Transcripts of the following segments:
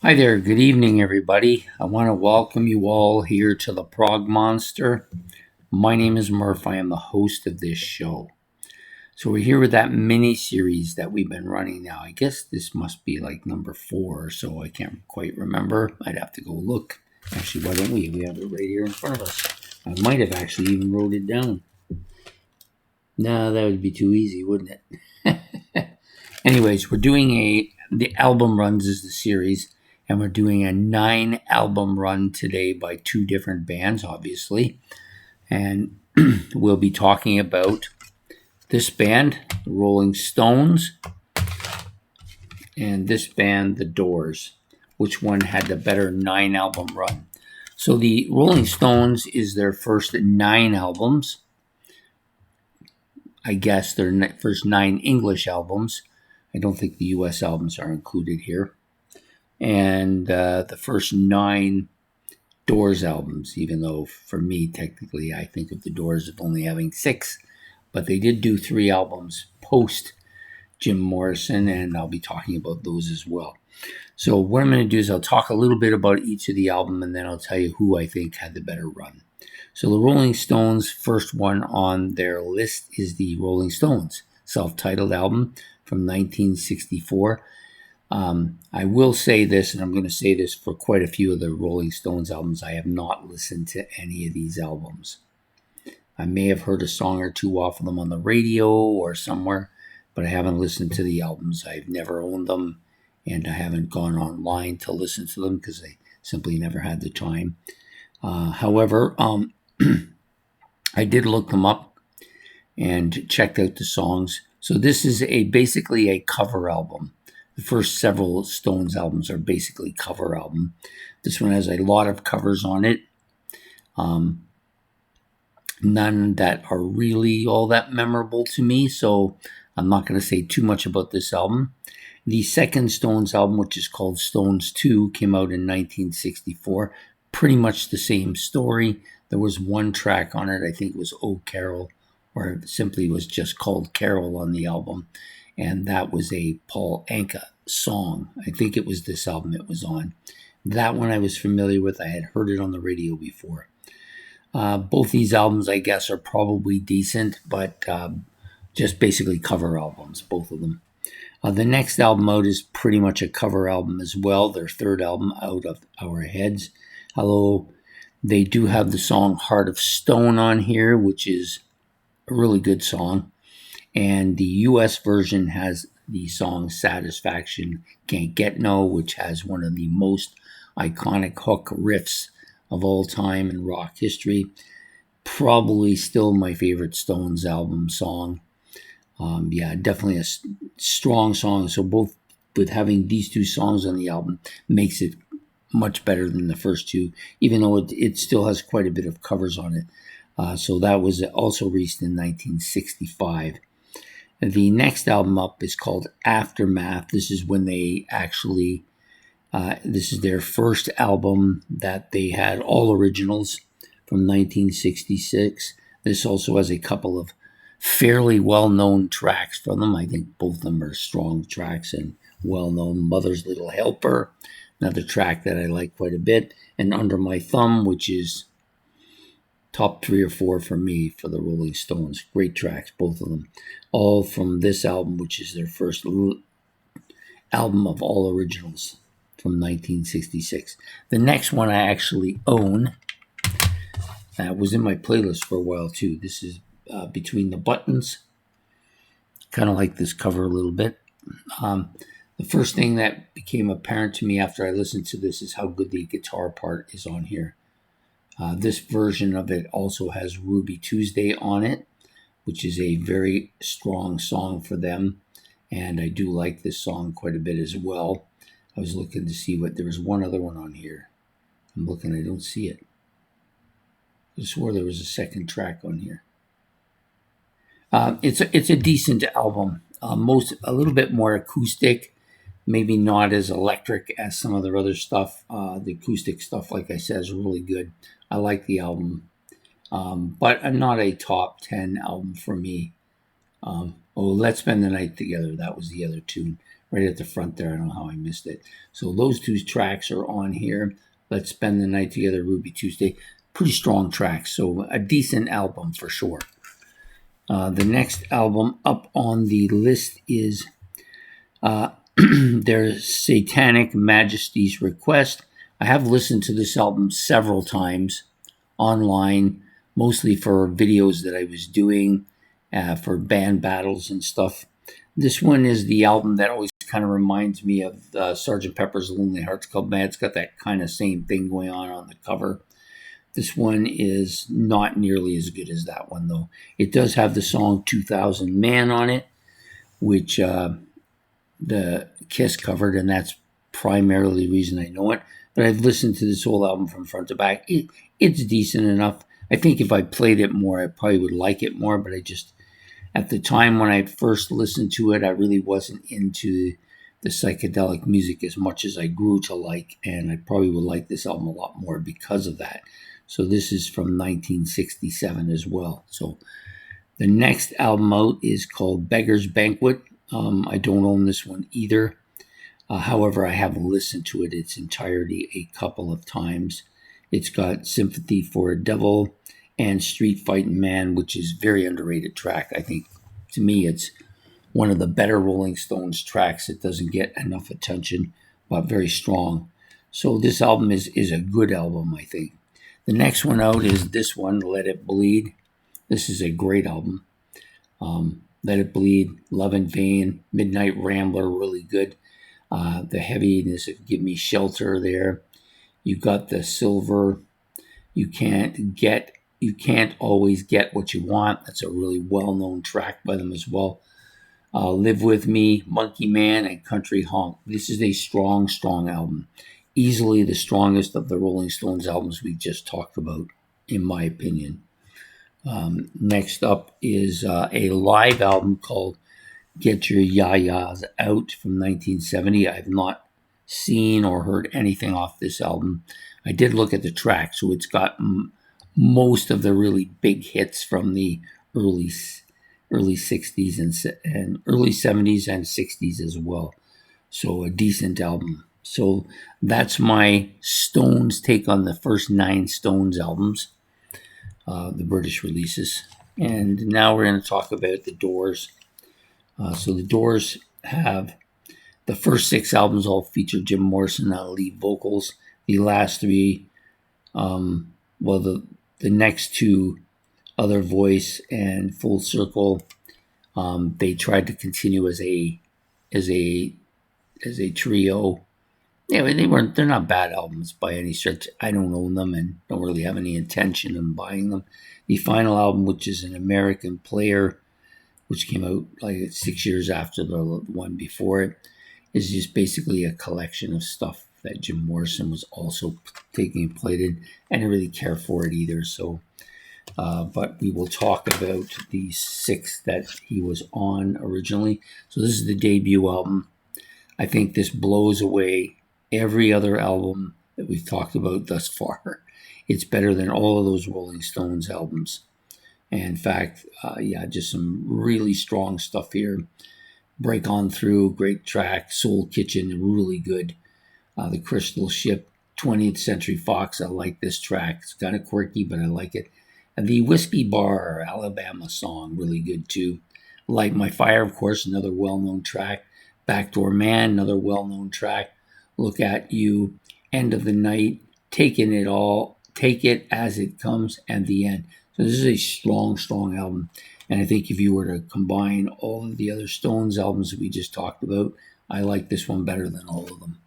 Hi there, good evening, everybody. I want to welcome you all here to the Prog Monster. My name is Murph. I am the host of this show. So, we're here with that mini series that we've been running now. I guess this must be like number 4 or so. I can't quite remember. I'd have to go look. Actually, why don't we? We have it right here in front of us. I might have actually even wrote it down. No, that would be too easy, wouldn't it? Anyways, we're doing the album runs is the series, and we're doing a 9 album run today by 2 different bands, obviously. And we'll be talking about this band, the Rolling Stones, and this band, The Doors. Which one had the better 9 album run? So the Rolling Stones is their first 9 albums. I guess their first 9 English albums. I don't think the US albums are included here. And the first 9 Doors albums, even though for me, technically, I think of the Doors as only having 6. But they did do 3 albums post Jim Morrison, and I'll be talking about those as well. So what I'm going to do is I'll talk a little bit about each of the album, and then I'll tell you who I think had the better run. So the Rolling Stones' first one on their list is the Rolling Stones self-titled album from 1964. I will say this, and I'm going to say this for quite a few of the Rolling Stones albums. I have not listened to any of these albums. I may have heard a song or two off of them on the radio or somewhere, but I haven't listened to the albums. I've never owned them, and I haven't gone online to listen to them because I simply never had the time. However, I did look them up and checked out the songs. So this is basically a cover album. The first several Stones albums are basically cover album. This one has a lot of covers on it. None that are really all that memorable to me, so I'm not going to say too much about this album. The second Stones album, which is called Stones 2, came out in 1964. Pretty much the same story. There was one track on it, I think it was Oh Carol, or it simply was just called Carol on the album. And that was a Paul Anka song. I think it was this album it was on. That one I was familiar with. I had heard it on the radio before. Both these albums, I guess, are probably decent, but just basically cover albums, both of them. The next album out is pretty much a cover album as well, their third album, Out of Our Heads. Hello. They do have the song Heart of Stone on here, which is a really good song. And the US version has the song Satisfaction Can't Get No, which has one of the most iconic hook riffs of all time in rock history. Probably still my favorite Stones album song. Definitely a strong song. So both with having these 2 songs on the album makes it much better than the first 2, even though it still has quite a bit of covers on it. So that was also released in 1965. The next album up is called Aftermath. This is when they actually, this is their first album that they had all originals from 1966. This also has a couple of fairly well-known tracks from them. I think both of them are strong tracks and well-known. Mother's Little Helper, another track that I like quite a bit, and Under My Thumb, which is top 3 or 4 for me for the Rolling Stones. Great tracks, both of them. All from this album, which is their first album of all originals from 1966. The next one I actually own. Was in my playlist for a while too. This is Between the Buttons. Kind of like this cover a little bit. The first thing that became apparent to me after I listened to this is how good the guitar part is on here. This version of it also has Ruby Tuesday on it, which is a very strong song for them. And I do like this song quite a bit as well. I was looking to see there was one other one on here. I'm looking, I don't see it. I swore there was a second track on here. It's a decent album. A little bit more acoustic, maybe not as electric as some of their other stuff. The acoustic stuff, like I said, is really good. I like the album, but not a top 10 album for me. Let's Spend the Night Together. That was the other tune. right at the front there. I don't know how I missed it. So those two tracks are on here. Let's Spend the Night Together, Ruby Tuesday. Pretty strong tracks, so a decent album for sure. The next album up on the list is their Satanic Majesty's Request. I have listened to this album several times online, mostly for videos that I was doing for band battles and stuff. This one is the album that always kind of reminds me of Sgt. Pepper's Lonely Hearts Club Band. It's got that kind of same thing going on the cover. This one is not nearly as good as that one, though. It does have the song 2000 Man on it, which the Kiss covered, and that's primarily the reason I know it. But I've listened to this whole album from front to back. It's decent enough. I think if I played it more, I probably would like it more, but at the time when I first listened to it, I really wasn't into the psychedelic music as much as I grew to like, and I probably would like this album a lot more because of that. So this is from 1967 as well. So the next album out is called Beggar's Banquet. I don't own this one either. However, I have listened to it its entirety a couple of times. It's got Sympathy for a Devil and Street Fighting Man, which is a very underrated track. I think, to me, it's one of the better Rolling Stones tracks. It doesn't get enough attention, but very strong. So this album is a good album, I think. The next one out is this one, Let It Bleed. This is a great album. Let It Bleed, Love in Vain, Midnight Rambler, really good. The heaviness of Give Me Shelter there. You got the Silver. You can't always get what you want. That's a really well-known track by them as well. Live With Me, Monkey Man, and Country Honk. This is a strong, strong album. Easily the strongest of the Rolling Stones albums we just talked about, in my opinion. Next up is a live album called Get Your Ya-Ya's Out from 1970. I've not seen or heard anything off this album. I did look at the track, so it's got most of the really big hits from the early 60s and early 70s and 60s as well. So a decent album. So that's my Stones take on the first 9 Stones albums, the British releases. And now we're going to talk about the Doors. So the Doors have the first 6 albums all feature Jim Morrison on lead vocals. The last 3, the next 2, Other Voice and Full Circle, they tried to continue as a trio. Yeah, they're not bad albums by any stretch. I don't own them and don't really have any intention of buying them. The final album, which is An American Player, which came out like 6 years after the one before it, is just basically a collection of stuff that Jim Morrison was also taking and played in. I didn't really care for it either. So, but we will talk about the 6 that he was on originally. So this is the debut album. I think this blows away every other album that we've talked about thus far. It's better than all of those Rolling Stones albums. And in fact, just some really strong stuff here. Break On Through, great track. Soul Kitchen, really good. The Crystal Ship, 20th Century Fox, I like this track. It's kind of quirky, but I like it. And the Whiskey Bar, Alabama song, really good too. Light My Fire, of course, another well-known track. Backdoor Man, another well-known track. Look at You, End of the Night, Taking It All, Take It As It Comes, and The End. So this is a strong, strong album. And I think if you were to combine all of the other Stones albums that we just talked about, I like this one better than all of them.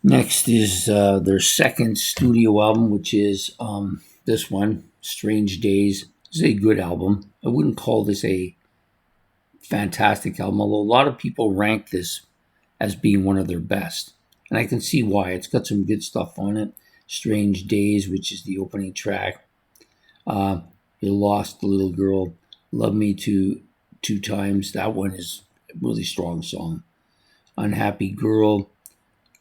Next is their second studio album, which is this one, Strange Days. This is a good album. I wouldn't call this a fantastic album, although a lot of people rank this as being one of their best. And I can see why. It's got some good stuff on it. Strange Days, which is the opening track. You Lost the Little Girl. Love Me Two Times. That one is a really strong song. Unhappy Girl.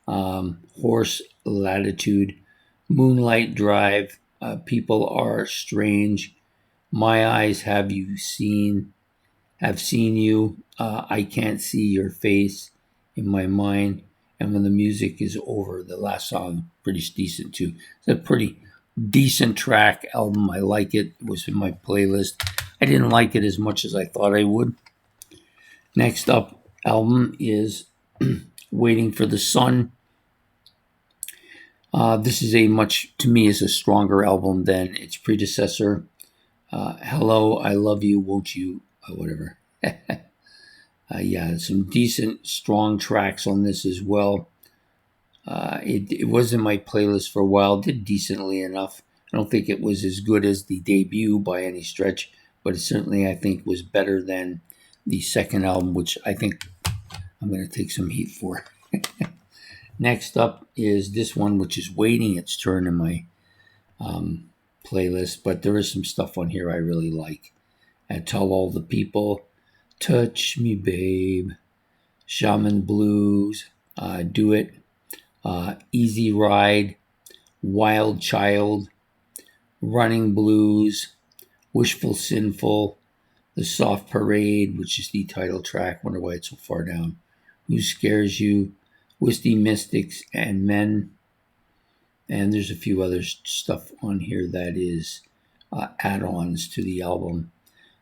Horse Latitude. Moonlight Drive. People Are Strange. My Eyes Have You Seen. Have Seen You, I Can't See Your Face, In My Mind, and When the Music Is Over. The last song, pretty decent too. It's a pretty decent track album. I like it. It was in my playlist. I didn't like it as much as I thought I would. Next up album is Waiting for the Sun. This is to me, is a stronger album than its predecessor. Hello, I Love You, Won't You, whatever. Yeah, some decent, strong tracks on this as well. It was in my playlist for a while, did decently enough. I don't think it was as good as the debut by any stretch, but it certainly, I think, was better than the second album, which I think I'm going to take some heat for. Next up is this one, which is waiting its turn in my playlist, but there is some stuff on here I really like. I Tell All the People, Touch Me Babe, Shaman Blues, Do It, Easy Ride, Wild Child, Running Blues, Wishful Sinful, The Soft Parade, which is the title track, wonder why it's so far down, Who Scares You, Whiskey Mystics and Men, and there's a few other stuff on here that is add-ons to the album.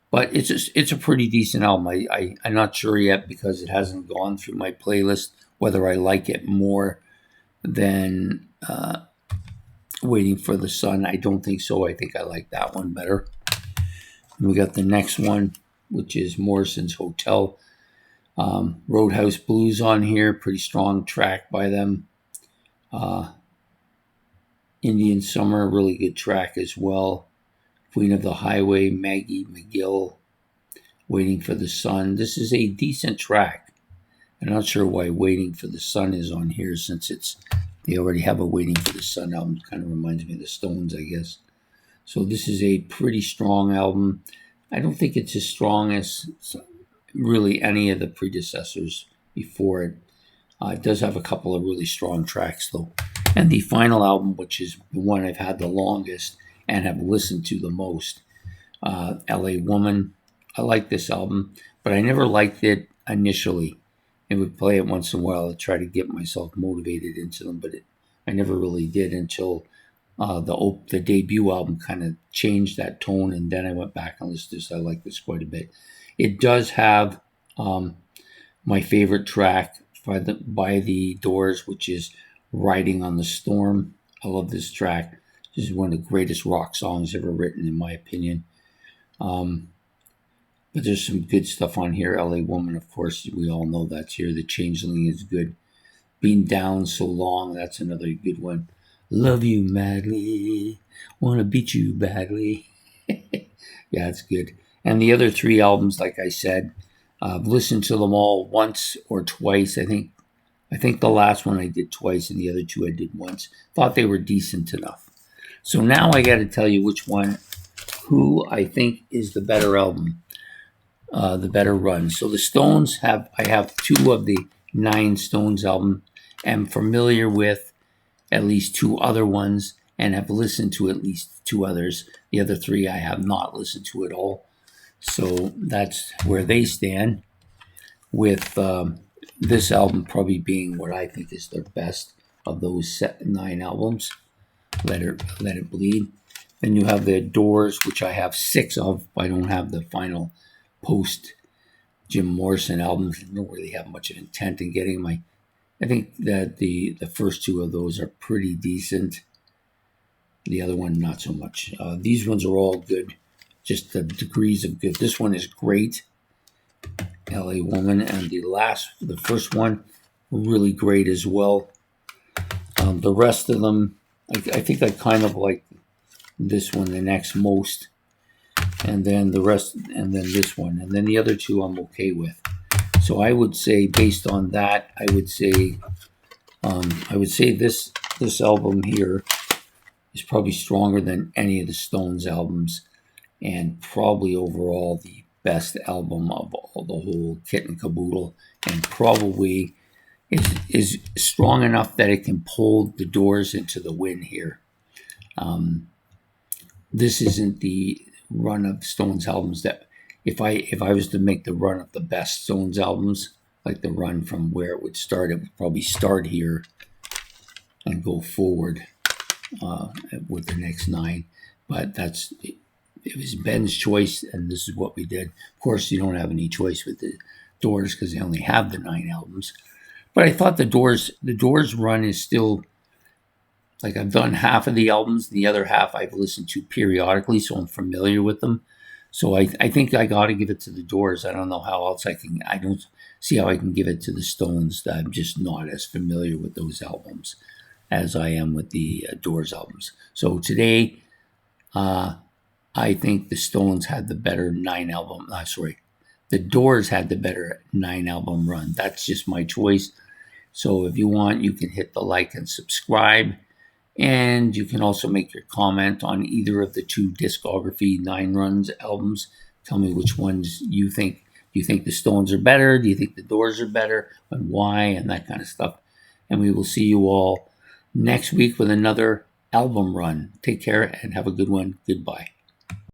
But it's a pretty decent album. I'm not sure yet because it hasn't gone through my playlist whether I like it more than Waiting for the Sun. I don't think so. I think I like that one better. And we got the next one, which is Morrison's Hotel. Roadhouse Blues on here, pretty strong track by them. Indian Summer, really good track as well. Queen of the Highway, Maggie McGill, Waiting for the Sun. This is a decent track. I'm not sure why Waiting for the Sun is on here since they already have a Waiting for the Sun album. Kind of reminds me of the Stones, I guess. So this is a pretty strong album. I don't think it's as strong as really any of the predecessors before it. It does have a couple of really strong tracks, though. And the final album, which is the one I've had the longest and have listened to the most, LA Woman. I like this album, but I never liked it initially. I would play it once in a while to try to get myself motivated into them, but I never really did until the debut album kind of changed that tone, and then I went back and listened to this. I like this quite a bit. It does have my favorite track by the Doors, which is Riding on the Storm. I love this track. This is one of the greatest rock songs ever written, in my opinion. But there's some good stuff on here. LA Woman, of course, we all know that's here. The Changeling is good. Been Down So Long, that's another good one. Love You Madly, Wanna Beat You Badly. Yeah, it's good. And the other three albums, like I said, I've listened to them all once or twice. I think the last one I did twice, and the other two I did once. Thought they were decent enough. So now I got to tell you who I think is the better album, the better run. So the Stones I have two of the 9 Stones album. Am familiar with at least 2 other ones, and have listened to at least 2 others. The other 3 I have not listened to at all. So that's where they stand, with this album probably being what I think is their best of those 9 albums. Let It Bleed. Then you have the Doors, which I have 6 of. I don't have the final post Jim Morrison albums. I don't really have much of intent in getting my. I think that the first 2 of those are pretty decent. The other one, not so much. These ones are all good, just the degrees of good. This one is great, LA Woman, and the first one, really great as well. The rest of them, I think I kind of like this one the next most, and then the rest, and then this one, and then the other 2 I'm okay with. So I would say, based on that, I would say this album here is probably stronger than any of the Stones albums, and probably overall the best album of all, the whole kit and caboodle, and probably is strong enough that it can pull the Doors into the win here. This isn't the run of Stones albums that if I was to make the run of the best Stones albums, like the run from where it would start, it would probably start here and go forward with the next 9. But it was Ben's choice, and this is what we did. Of course, you don't have any choice with the Doors because they only have the 9 albums. But I thought the Doors run is still, like, I've done half of the albums, the other half I've listened to periodically, so I'm familiar with them. So I think I got to give it to the Doors. I don't know how else I don't see how I can give it to the Stones. That I'm just not as familiar with those albums as I am with the Doors albums. So today, I think the Stones had the better 9 album. The Doors had the better 9 album run. That's just my choice. So if you want, you can hit the like and subscribe. And you can also make your comment on either of the 2 discography 9 runs albums. Tell me which ones you think. Do you think the Stones are better? Do you think the Doors are better? And why? And that kind of stuff. And we will see you all next week with another album run. Take care and have a good one. Goodbye.